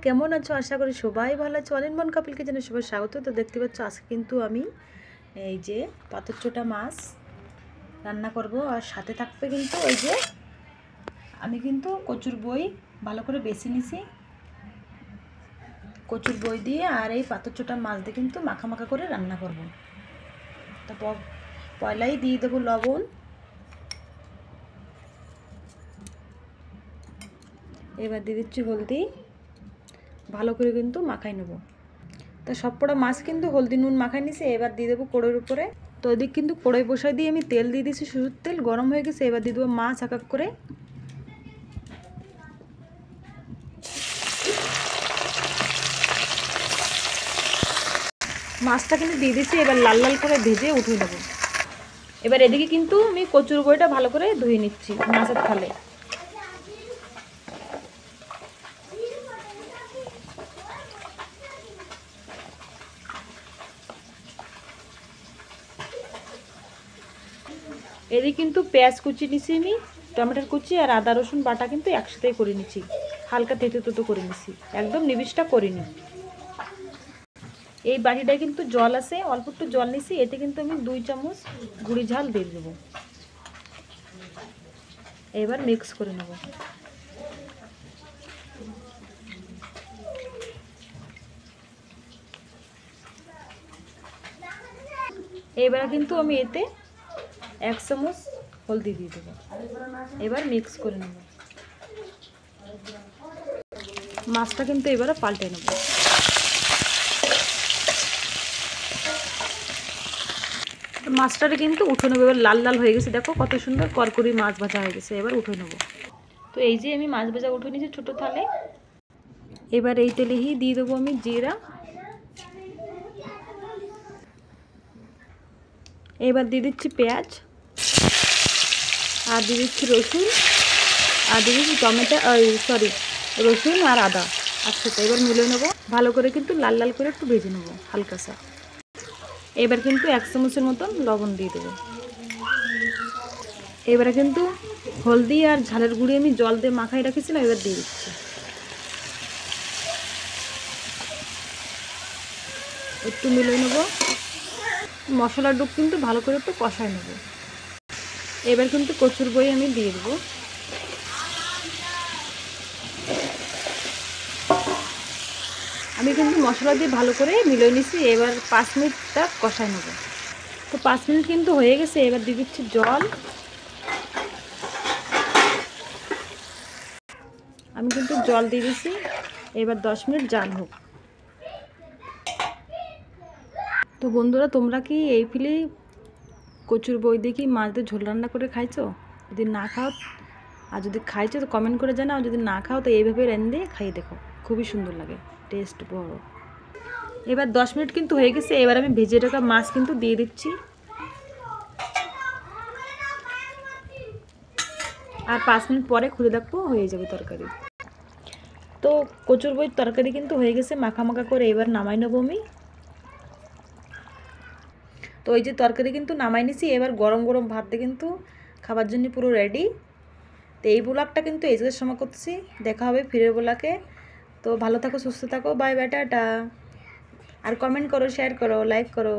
কেমন আছো? আশা করি সবাই ভালো আছো। অনির্বাণ কাপিল কিচেনে সবাই স্বাগত। তো দেখতে পাচ্ছ আজকে কিন্তু আমি এই যে পাথরচোটা মাছ রান্না করব, আর সাথে থাকবে কিন্তু ওই যে আমি কিন্তু কচুর বই ভালো করে বেছে নিছি। কচুর বই দিয়ে আর এই পাথরচোটা মাছ দিয়ে কিন্তু মাখা মাখা করে রান্না করব। তো পয়লাই দিয়ে দেবো লবণ, এবার দিয়ে দিচ্ছি হলদি, ভালো করে কিন্তু মাখাই নেব। তো সবকটা মাছ কিন্তু হলদি নুন মাখাই নিছি। এবার দিয়ে দেবো কড়াইয়ের উপরে। তো এদিক কিন্তু কড়াই বসাই দিয়ে আমি তেল দিয়ে দিয়েছি, সরষের তেল গরম হয়ে গেছে। এবার দিয়ে দেবো মাছ এক এক করে। মাছটা কিন্তু দিয়ে দিয়েছি, এবার লাল লাল করে ভেজে উঠিয়ে নেবো। এবার এদিকে কিন্তু আমি কচুর বইটা ভালো করে ধুয়ে নিচ্ছি মাছের থালে। এদিকে কিন্তু পেঁয়াজ কুচি নিছি আমি, টমেটোর কুচি আর আদা রসুন বাটা কিন্তু একসাথেই করে নিচ্ছি, হালকা তেতো তেতো করে নিচ্ছি, একদম নিবিশটা করিনি। এই বাটিটায় কিন্তু জল আছে, অল্প একটু জল নিছি। এতে কিন্তু আমি 2 চামচ গুঁড়ি ঝাল দিয়ে দেবো। এবার মিক্স করে নেব। এবার কিন্তু আমি এতে 1 চামচ হলদি দিয়ে দেবো। এবার মিক্স করে নেব। মাছটা কিন্তু এবারে পাল্টে নেব। মাছটারে কিন্তু উঠে নেবো। এবার লাল লাল হয়ে গেছে, দেখো কত সুন্দর করকরি মাছ ভাজা হয়ে গেছে। এবার উঠে নেব। তো এই যে আমি মাছ ভাজা উঠে নিয়েছি ছোটো থালে। এবার এই তেলেই দিয়ে দেবো আমি জিরা, এবার দিয়ে দিচ্ছি পেঁয়াজ, আর দিয়ে দিচ্ছি রসুন, আর দিয়ে দিচ্ছি টমেটো, রসুন আর আদা একসাথে। এবার মিলে নেবো ভালো করে, কিন্তু লাল লাল করে একটু ভেজে নেবো হালকা সা। এবার কিন্তু 1 চামচের মতন লবণ দিয়ে দেবো। এবারে কিন্তু হলদি আর ঝালের গুঁড়ি আমি জল দিয়ে মাখাই রেখেছিলাম, এবার দিয়ে দিচ্ছি। একটু মিলে নেবো। মশলার ডুব কিন্তু ভালো করে একটু কষায় নেব। এবার কিন্তু কচুর বই আমি দিয়ে দেবো। আমি কিন্তু মশলা দিয়ে ভালো করে মিলিয়ে নিছি। এবার 5 মিনিটটা কষায় নেব। তো 5 মিনিট কিন্তু হয়ে গেছে। এবার দিয়ে দিচ্ছি জল। আমি কিন্তু জল দিয়ে দিচ্ছি। এবার 10 মিনিট জাল হোক। তো বন্ধুরা, তোমরা কি এই ফিলে কচুর বই দিয়ে কি মাছ দিয়ে ঝোল রান্না করে খাইছো? যদি না খাও, আর যদি খাইছো তো কমেন্ট করে জানাও। যদি না খাও তো এইভাবে রান্না খাইয়ে দেখো, খুবই সুন্দর লাগে, টেস্ট বড়। এবার 10 মিনিট কিন্তু হয়ে গেছে। এবার আমি ভেজে রাখা মাছ কিন্তু দিয়ে দিচ্ছি, আর 5 মিনিট পরে খুলে দেখবো, হয়ে যাবে তরকারি। তো কচুর বইয়ের তরকারি কিন্তু হয়ে গেছে মাখা মাখা করে। এবার নামাই নেবো আমি। তো ওই যে তরকারি কিন্তু নামাই নিছি। এবার গরম গরম ভাত দিয়ে কিন্তু খাবার জন্য পুরো রেডি। তো এই ব্লগটা কিন্তু এই যে সময় করছি। দেখা হবে ফিরের ব্লগে। তো ভালো থাকো, সুস্থ থাকো, বাই বাই, টাটা। আর কমেন্ট করো, শেয়ার করো, লাইক করো।